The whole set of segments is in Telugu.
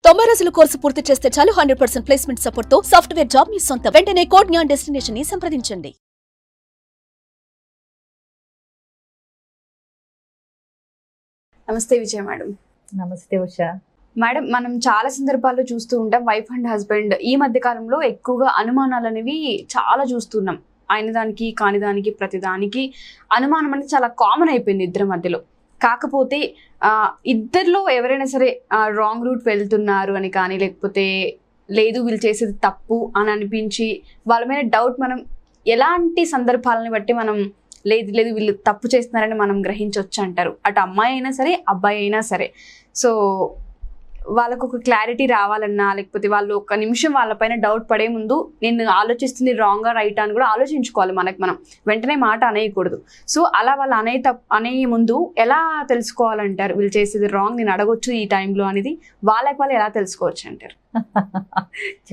90 రోజుల కోర్సు పూర్తి చేస్తే చాలు 100% ప్లేస్మెంట్ సపోర్ట్ తో సాఫ్ట్వేర్ జాబ్ మీ సొంతం. వెంటనే కోడ్ జ్ఞాన్ డెస్టినేషన్ ని సంప్రదించండి. నమస్తే విజయ మేడం. నమస్తే ఉషా మేడం, మనం చాలా సందర్భాల్లో చూస్తూ ఉంటాం వైఫ్ అండ్ హస్బెండ్ ఈ మధ్య కాలంలో ఎక్కువగా అనుమానాలు అనేవి చాలా చూస్తున్నాం. అయిన దానికి కాని దానికి ప్రతి దానికి అనుమానం అనేది చాలా కామన్ అయిపోయింది ఇద్దరి మధ్యలో. కాకపోతే ఇద్దరిలో ఎవరైనా సరే రాంగ్ రూట్ వెళ్తున్నారు అని కానీ, లేకపోతే లేదు వీళ్ళు చేసేది తప్పు అని అనిపించి వాళ్ళ మీద డౌట్ మనం ఎలాంటి సందర్భాలను బట్టి మనం లేదు లేదు వీళ్ళు తప్పు చేస్తున్నారని మనం గ్రహించవచ్చు అంటారు. అటు అమ్మాయి అయినా సరే అబ్బాయి అయినా సరే. సో వాళ్ళకు ఒక క్లారిటీ రావాలన్నా, లేకపోతే వాళ్ళు ఒక నిమిషం వాళ్ళపైన డౌట్ పడే ముందు నేను ఆలోచిస్తుంది రాంగా రైటా అని కూడా ఆలోచించుకోవాలి. మనం వెంటనే మాట అనేయకూడదు. సో అలా వాళ్ళు అనే ముందు ఎలా తెలుసుకోవాలంటారు? వీళ్ళు చేసేది రాంగ్, నేను అడగొచ్చు ఈ టైంలో అనేది వాళ్ళకి వాళ్ళు ఎలా తెలుసుకోవచ్చు అంటారు?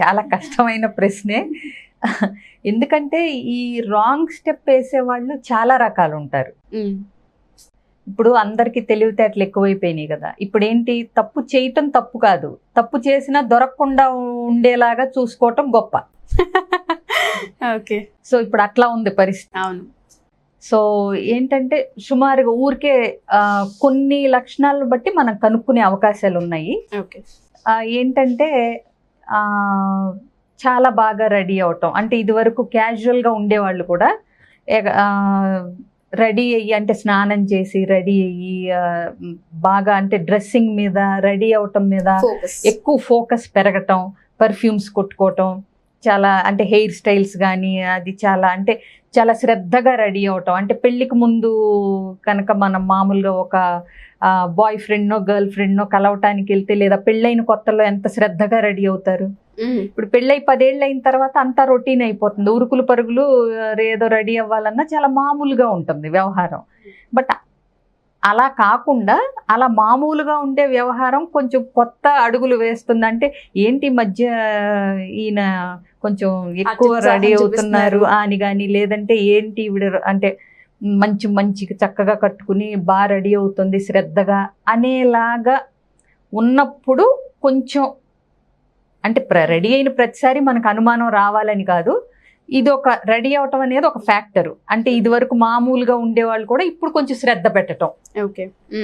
చాలా కష్టమైన ప్రశ్నే. ఎందుకంటే ఈ రాంగ్ స్టెప్ వేసే వాళ్ళు చాలా రకాలు ఉంటారు. ఇప్పుడు అందరికీ తెలివితేటలు ఎక్కువైపోయినాయి కదా. ఇప్పుడు ఏంటి, తప్పు చేయటం తప్పు కాదు, తప్పు చేసినా దొరకకుండా ఉండేలాగా చూసుకోవటం గొప్ప. ఓకే. సో ఇప్పుడు అట్లా ఉంది పరిస్థితి. అవును. సో ఏంటంటే సుమారుగా ఊరికే కొన్ని లక్షణాలను బట్టి మనం కనుక్కునే అవకాశాలు ఉన్నాయి. ఓకే. ఏంటంటే చాలా బాగా రెడీ అవటం, అంటే ఇదివరకు క్యాజువల్గా ఉండేవాళ్ళు కూడా రెడీ అయ్యి, అంటే స్నానం చేసి రెడీ అయ్యి బాగా, అంటే డ్రెస్సింగ్ మీద రెడీ అవటం మీద ఎక్కువ ఫోకస్ పెరగటం, పర్ఫ్యూమ్స్ కొట్టుకోవటం, చాలా అంటే హెయిర్ స్టైల్స్ కానీ అది చాలా శ్రద్ధగా రెడీ అవటం. అంటే పెళ్ళికి ముందు కనుక మనం మామూలుగా ఒక బాయ్ ఫ్రెండ్నో గర్ల్ ఫ్రెండ్నో కలవటానికి వెళ్తే, లేదా పెళ్ళైన కొత్తలో ఎంత శ్రద్ధగా రెడీ అవుతారు. ఇప్పుడు పెళ్ళై 10 ఏళ్ళు అయిన తర్వాత అంతా రొటీన్ అయిపోతుంది. ఉరుకులు పరుగులు ఏదో రెడీ అవ్వాలన్నా చాలా మామూలుగా ఉంటుంది వ్యవహారం. బట్ అలా కాకుండా అలా మామూలుగా ఉండే వ్యవహారం కొంచెం కొత్త అడుగులు వేస్తుంది. అంటే ఏంటి మధ్య ఈయన కొంచెం ఎక్కువ రెడీ అవుతున్నారు అని కానీ, లేదంటే ఏంటి అంటే మంచి చక్కగా కట్టుకుని బాగా రెడీ అవుతుంది శ్రద్ధగా అనేలాగా ఉన్నప్పుడు కొంచెం, అంటే రెడీ అయిన ప్రతిసారి మనకు అనుమానం రావాలని కాదు, ఇది ఒక రెడీ అవటం అనేది ఒక ఫ్యాక్టరు. అంటే ఇది వరకు మామూలుగా ఉండేవాళ్ళు కూడా ఇప్పుడు కొంచెం శ్రద్ధ పెట్టడం,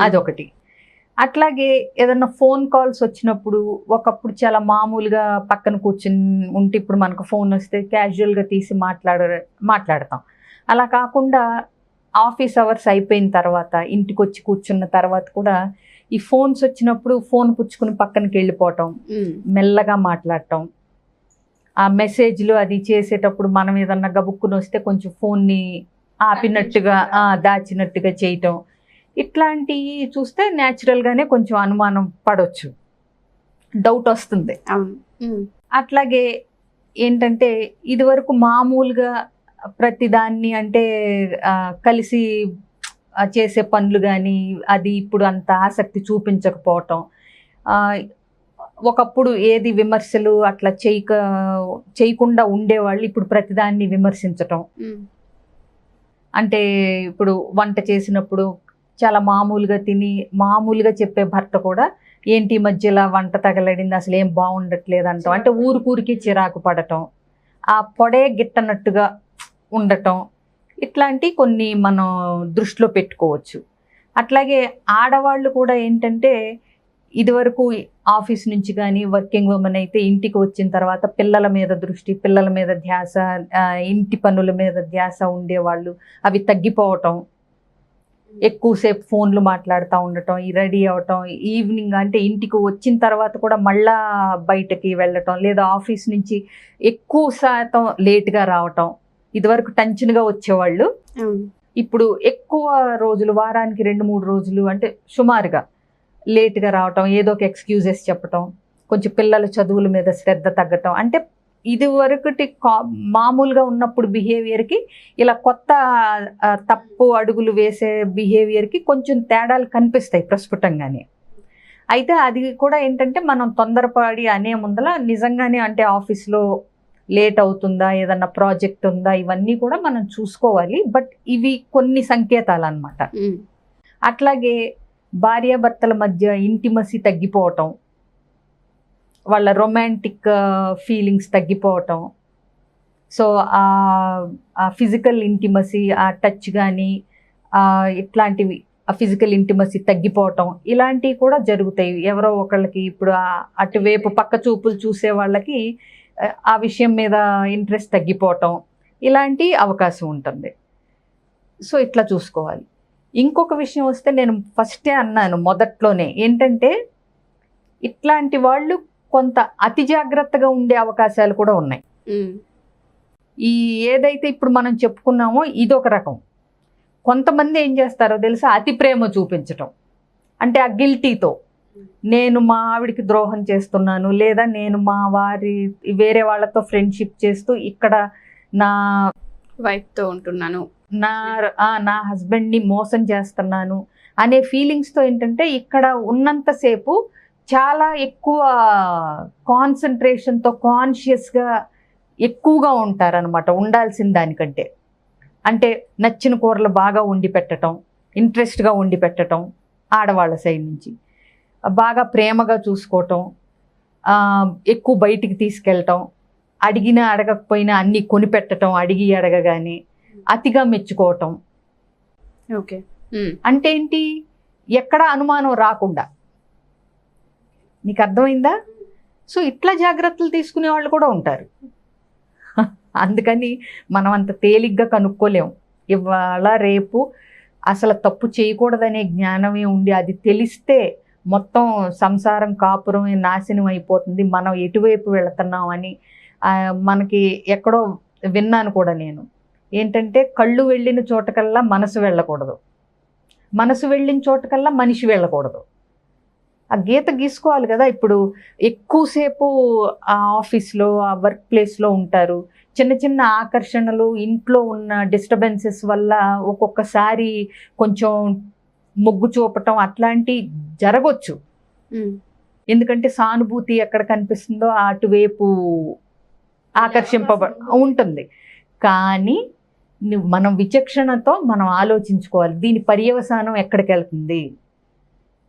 అదొకటి. అట్లాగే ఏదన్నా ఫోన్ కాల్స్ వచ్చినప్పుడు, ఒకప్పుడు చాలా మామూలుగా పక్కన కూర్చుని ఉంటే ఇప్పుడు మనకు ఫోన్ వస్తే క్యాజువల్గా తీసి మాట్లాడతాం. అలా కాకుండా ఆఫీస్ అవర్స్ అయిపోయిన తర్వాత ఇంటికి వచ్చి కూర్చున్న తర్వాత కూడా ఈ ఫోన్స్ వచ్చినప్పుడు ఫోన్ పుచ్చుకుని పక్కనకి వెళ్ళిపోవటం, మెల్లగా మాట్లాడటం, ఆ మెసేజ్లు అది చేసేటప్పుడు మనం ఏదన్నా గబుక్కుని వస్తే కొంచెం ఫోన్ని ఆపినట్టుగా దాచినట్టుగా చేయటం, ఇట్లాంటివి చూస్తే న్యాచురల్గానే కొంచెం అనుమానం పడవచ్చు, డౌట్ వస్తుంది. అట్లాగే ఏంటంటే ఇదివరకు మామూలుగా ప్రతిదాన్ని, అంటే కలిసి చేసే పనులు కానీ అది ఇప్పుడు అంత ఆసక్తి చూపించకపోవటం, ఒకప్పుడు ఏది విమర్శలు అట్లా చేయకుండా ఉండేవాళ్ళు ఇప్పుడు ప్రతిదాన్ని విమర్శించటం. అంటే ఇప్పుడు వంట చేసినప్పుడు చాలా మామూలుగా తిని మామూలుగా చెప్పే భర్త కూడా ఏంటి మధ్యలో వంట తగలడింది, అసలు ఏం బాగుండట్లేదు అంటాం. అంటే ఊరికి చిరాకు పడటం, ఆ పొడే గిట్టనట్టుగా ఉండటం, ఇట్లాంటి కొన్ని మనం దృష్టిలో పెట్టుకోవచ్చు. అట్లాగే ఆడవాళ్ళు కూడా ఏంటంటే ఇదివరకు ఆఫీస్ నుంచి కానీ వర్కింగ్ ఉమెన్ అయితే ఇంటికి వచ్చిన తర్వాత పిల్లల మీద దృష్టి, పిల్లల మీద ధ్యాస, ఇంటి పనుల మీద ధ్యాస ఉండేవాళ్ళు, అవి తగ్గిపోవటం, ఎక్కువసేపు ఫోన్లు మాట్లాడుతూ ఉండటం, ఈ రెడీ అవటం, ఈవినింగ్ అంటే ఇంటికి వచ్చిన తర్వాత కూడా మళ్ళా బయటకి వెళ్ళటం, లేదా ఆఫీస్ నుంచి ఎక్కువ శాతం లేట్గా రావటం. ఇదివరకు టెన్షన్గా వచ్చేవాళ్ళు ఇప్పుడు ఎక్కువ రోజులు, వారానికి 2-3 రోజులు అంటే సుమారుగా లేట్గా రావటం, ఏదో ఒక ఎక్స్క్యూజెస్ చెప్పటం, కొంచెం పిల్లల చదువుల మీద శ్రద్ధ తగ్గటం. అంటే ఇది వరకటి మామూలుగా ఉన్నప్పుడు బిహేవియర్కి ఇలా కొత్త తప్పు అడుగులు వేసే బిహేవియర్కి కొంచెం తేడాలు కనిపిస్తాయి ప్రస్ఫుటంగానే. అయితే అది కూడా ఏంటంటే మనం తొందరపడి అనే ముందల నిజంగానే, అంటే ఆఫీస్లో లేట్ అవుతుందా, ఏదన్నా ప్రాజెక్ట్ ఉందా, ఇవన్నీ కూడా మనం చూసుకోవాలి. బట్ ఇవి కొన్ని సంకేతాలు అన్నమాట. అట్లాగే భార్యాభర్తల మధ్య ఇంటిమసీ తగ్గిపోవటం, వాళ్ళ రొమాంటిక్ ఫీలింగ్స్ తగ్గిపోవటం, సో ఆ ఫిజికల్ ఇంటిమసీ, ఆ టచ్ కానీ ఇట్లాంటివి, ఆ ఫిజికల్ ఇంటిమసీ తగ్గిపోవటం, ఇలాంటివి కూడా జరుగుతాయి. ఎవరో ఒకళ్ళకి ఇప్పుడు అటువైపు పక్క చూపులు చూసే వాళ్ళకి ఆ విషయం మీద ఇంట్రెస్ట్ తగ్గిపోవటం, ఇలాంటి అవకాశం ఉంటుంది. సో ఇట్లా చూసుకోవాలి. ఇంకొక విషయం వస్తే, నేను ఫస్టే అన్నాను మొదట్లోనే, ఏంటంటే ఇట్లాంటి వాళ్ళు కొంత అతి జాగ్రత్తగా ఉండే అవకాశాలు కూడా ఉన్నాయి. ఈ ఏదైతే ఇప్పుడు మనం చెప్పుకున్నామో ఇదొక రకం. కొంతమంది ఏం చేస్తారో తెలుసా, అతి ప్రేమ చూపించటం. అంటే ఆ గిల్టీతో నేను మా ఆవిడికి ద్రోహం చేస్తున్నాను, లేదా నేను మా వారి వేరే వాళ్ళతో ఫ్రెండ్షిప్ చేస్తూ ఇక్కడ నా వైఫ్తో ఉంటున్నాను, నా హస్బెండ్ని మోసం చేస్తున్నాను అనే ఫీలింగ్స్తో ఏంటంటే ఇక్కడ ఉన్నంతసేపు చాలా ఎక్కువ కాన్సన్ట్రేషన్తో కాన్షియస్గా ఎక్కువగా ఉంటారనమాట, ఉండాల్సిన దానికంటే. అంటే నచ్చిన కూరలు బాగా వండి పెట్టడం, ఇంట్రెస్ట్గా వండి పెట్టడం, ఆడవాళ్ళ సైడ్ నుంచి బాగా ప్రేమగా చూసుకోవటం, ఎక్కువ బయటికి తీసుకెళ్ళటం, అడిగినా అడగకపోయినా అన్నీ కొనిపెట్టడం, అడిగి అడగగానే అతిగా మెచ్చుకోవటం. ఓకే, అంటే ఏంటి, ఎక్కడ అనుమానం రాకుండా. నీకు అర్థమైందా? సో ఇట్లా జాగ్రత్తలు తీసుకునే వాళ్ళు కూడా ఉంటారు. అందుకని మనం అంత తేలిగ్గా కనుక్కోలేం. ఇవాళ రేపు అసలు తప్పు చేయకూడదనే జ్ఞానమే ఉండి, అది తెలిస్తే మొత్తం సంసారం కాపురమే నాశనం అయిపోతుంది, మనం ఎటువైపు వెళుతున్నాం అని మనకి ఎక్కడో విన్నాను కూడా నేను. ఏంటంటే కళ్ళు వెళ్ళిన చోటకల్లా మనసు వెళ్ళకూడదు, మనసు వెళ్ళిన చోటకల్లా మనిషి వెళ్ళకూడదు. ఆ గీత గీసుకోవాలి కదా. ఇప్పుడు ఎక్కువసేపు ఆ ఆఫీస్లో, ఆ వర్క్ ప్లేస్లో ఉంటారు, చిన్న చిన్న ఆకర్షణలు, ఇంట్లో ఉన్న డిస్టర్బెన్సెస్ వల్ల ఒక్కొక్కసారి కొంచెం మొగ్గు చూపటం అట్లాంటి జరగవచ్చు. ఎందుకంటే సానుభూతి ఎక్కడ కనిపిస్తుందో అటువైపు ఉంటుంది. కానీ మనం విచక్షణతో మనం ఆలోచించుకోవాలి, దీని పర్యవసానం ఎక్కడికి వెళ్తుంది.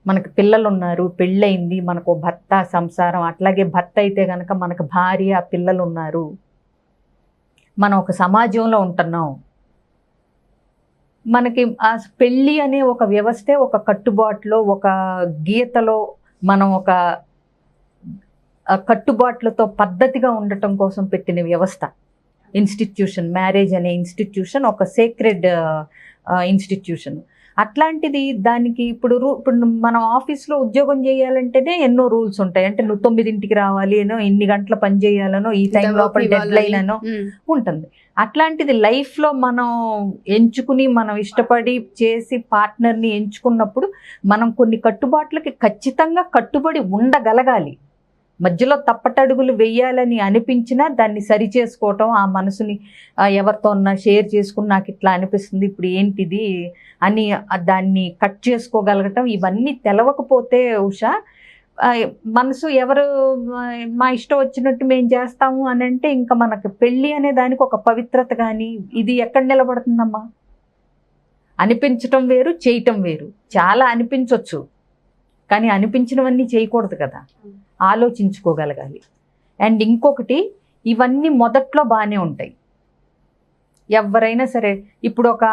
మనకు పిల్లలు ఉన్నారు, పెళ్ళయింది, మనకు భర్త, సంసారం, అట్లాగే భర్త అయితే కనుక మనకు భార్య, పిల్లలు ఉన్నారు, మనం ఒక సమాజంలో ఉంటున్నాం. మనకి ఆ పెళ్ళి అనే ఒక వ్యవస్థే ఒక కట్టుబాటులో, ఒక గీతలో, మనం ఒక కట్టుబాట్లతో పద్ధతిగా ఉండటం కోసం పెట్టిన వ్యవస్థ, ఇన్స్టిట్యూషన్. మ్యారేజ్ అనే ఇన్స్టిట్యూషన్ ఒక సేక్రెడ్ ఇన్స్టిట్యూషన్. అట్లాంటిది దానికి ఇప్పుడు మనం ఆఫీస్లో ఉద్యోగం చేయాలంటేనే ఎన్నో రూల్స్ ఉంటాయి. అంటే నువ్వు 9ంటికి రావాలి అనో, ఇన్ని గంటల పని చేయాలనో, ఈ టైం లోపల డెడ్ లైన్ అనో ఉంటుంది. అట్లాంటిది లైఫ్లో మనం ఎంచుకుని, మనం ఇష్టపడి చేసి పార్ట్నర్ని ఎంచుకున్నప్పుడు మనం కొన్ని కట్టుబాట్లకి ఖచ్చితంగా కట్టుబడి ఉండగలగాలి. మధ్యలో తప్పటడుగులు వెయ్యాలని అనిపించినా దాన్ని సరి చేసుకోవటం, ఆ మనసుని ఎవరితో ఉన్నా షేర్ చేసుకుని నాకు ఇట్లా అనిపిస్తుంది, ఇప్పుడు ఏంటిది అని దాన్ని కట్ చేసుకోగలగటం, ఇవన్నీ తెలవకపోతే ఉషా మనసు ఎవరు మా ఇష్టం వచ్చినట్టు మేము చేస్తాము అని అంటే ఇంకా మనకి పెళ్ళి అనే దానికి ఒక పవిత్రత కానీ ఇది ఎక్కడ నిలబడుతుందమ్మా? అనిపించటం వేరు, చేయటం వేరు. చాలా అనిపించవచ్చు, కానీ అనిపించినవన్నీ చేయకూడదు కదా, ఆలోచించుకోగలగాలి. అండ్ ఇంకొకటి, ఇవన్నీ మొదట్లో బాగానే ఉంటాయి. ఎవరైనా సరే ఇప్పుడు ఒక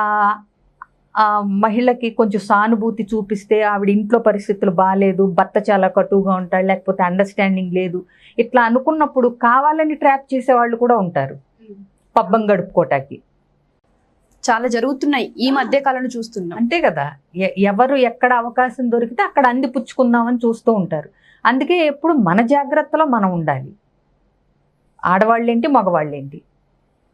మహిళకి కొంచెం సానుభూతి చూపిస్తే, ఆవిడ ఇంట్లో పరిస్థితులు బాగాలేదు, భర్త చాలా కటువుగా ఉంటాడు, లేకపోతే అండర్స్టాండింగ్ లేదు, ఇట్లా అనుకున్నప్పుడు కావాలని ట్రాప్ చేసేవాళ్ళు కూడా ఉంటారు పబ్బం గడుపుకోటానికి. చాలా జరుగుతున్నాయి ఈ మధ్య కాలంలో చూస్తున్నాం. అంతే కదా, ఎవరు ఎక్కడ అవకాశం దొరికితే అక్కడ అందిపుచ్చుకుందామని చూస్తూ ఉంటారు. అందుకే ఎప్పుడు మన జాగ్రత్తలో మనం ఉండాలి. ఆడవాళ్ళేంటి, మగవాళ్ళేంటి.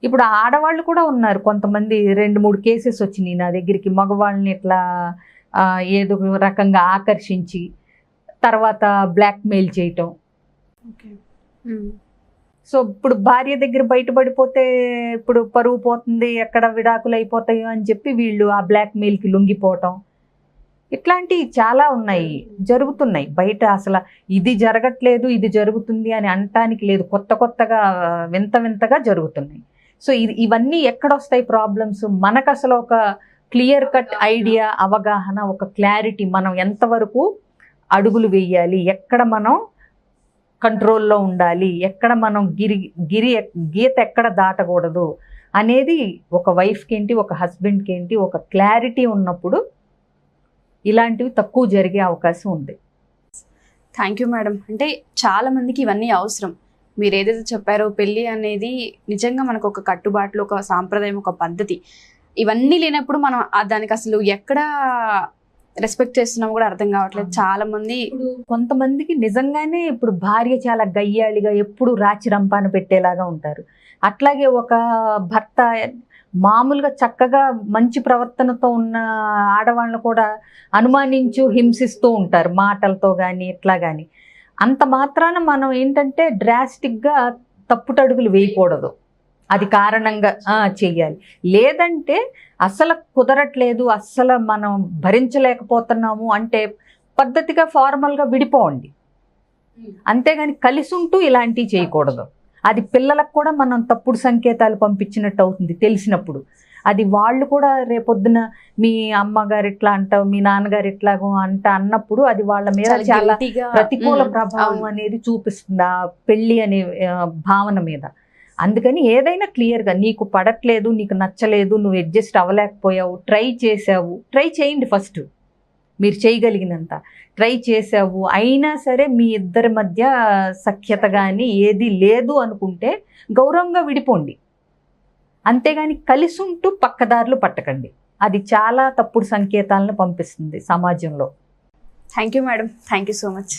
ఇప్పుడు ఆడవాళ్ళు కూడా ఉన్నారు కొంతమంది, 2-3 కేసెస్ వచ్చినాయి నా దగ్గరికి. మగవాళ్ళని ఇట్లా ఏదో రకంగా ఆకర్షించి తర్వాత బ్లాక్మెయిల్ చేయటం. సో ఇప్పుడు భార్య దగ్గర బయటపడిపోతే ఇప్పుడు పరువు పోతుంది, ఎక్కడ విడాకులు అయిపోతాయో అని చెప్పి వీళ్ళు ఆ బ్లాక్మెయిల్కి లొంగిపోవటం, ఇట్లాంటివి చాలా ఉన్నాయి, జరుగుతున్నాయి బయట. అసలు ఇది జరగట్లేదు, ఇది జరుగుతుంది అని అనటానికి లేదు, కొత్త కొత్తగా వింత వింతగా జరుగుతున్నాయి. సో ఇవన్నీ ఎక్కడొస్తాయి ప్రాబ్లమ్స్? మనకు అసలు ఒక క్లియర్ కట్ ఐడియా, అవగాహన, ఒక క్లారిటీ, మనం ఎంతవరకు అడుగులు వేయాలి, ఎక్కడ మనం కంట్రోల్లో ఉండాలి, ఎక్కడ మనం గీత ఎక్కడ దాటకూడదు అనేది ఒక వైఫ్కి ఏంటి, ఒక హస్బెండ్కి ఏంటి, ఒక క్లారిటీ ఉన్నప్పుడు ఇలాంటివి తక్కువ జరిగే అవకాశం ఉంది. Thank you madam. అంటే చాలా మందికి ఇవన్నీ అవసరం. మీరు ఏదైతే చెప్పారో పెళ్ళి అనేది నిజంగా మనకు ఒక కట్టుబాట్లు, ఒక సాంప్రదాయం, ఒక పద్ధతి, ఇవన్నీ లేనప్పుడు మనం దానికి అసలు ఎక్కడ రెస్పెక్ట్ చేస్తున్నామో కూడా అర్థం కావట్లేదు. చాలా మంది కొంతమందికి నిజంగానే ఇప్పుడు భార్య చాలా గయ్యాళిగా ఎప్పుడు రాచి రంపాన పెట్టేలాగా ఉంటారు. అట్లాగే ఒక భర్త మామూలుగా చక్కగా మంచి ప్రవర్తనతో ఉన్న ఆడవాళ్ళను కూడా అనుమానించు హింసిస్తూ ఉంటారు మాటలతో కానీ ఇట్లా కానీ. అంత మాత్రాన మనం ఏంటంటే డ్రాస్టిక్గా తప్పుటడుగులు వేయకూడదు, అది కారణంగా చెయ్యాలి. లేదంటే అసలు కుదరట్లేదు, అస్సలు మనం భరించలేకపోతున్నాము అంటే పద్ధతిగా ఫార్మల్గా విడిపోండి, అంతేగాని కలిసి ఉంటూ ఇలాంటివి చేయకూడదు. అది పిల్లలకు కూడా మనం తప్పుడు సంకేతాలు పంపించినట్టు అవుతుంది తెలిసినప్పుడు. అది వాళ్ళు కూడా రేపొద్దున మీ అమ్మగారు ఇట్లా అంటావు, మీ నాన్నగారు ఇట్లాగో అన్నప్పుడు అది వాళ్ళ మీద చాలా ప్రతికూల ప్రభావం అనేది చూపిస్తుంది ఆ పెళ్ళి అనే భావన మీద. అందుకని ఏదైనా క్లియర్గా నీకు పడట్లేదు, నీకు నచ్చలేదు, నువ్వు అడ్జస్ట్ అవ్వలేకపోయావు, ట్రై చేసావు, ట్రై చేయండి. ఫస్ట్ మీరు చేయగలిగినంత ట్రై చేసావు, అయినా సరే మీ ఇద్దరి మధ్య సఖ్యత కానీ ఏది లేదు అనుకుంటే గౌరవంగా విడిపోండి, అంతేగాని కలిసి ఉంటూ పక్కదారులు పట్టకండి. అది చాలా తప్పుడు సంకేతాలను పంపిస్తుంది సమాజంలో. Thank you madam, thank you so much.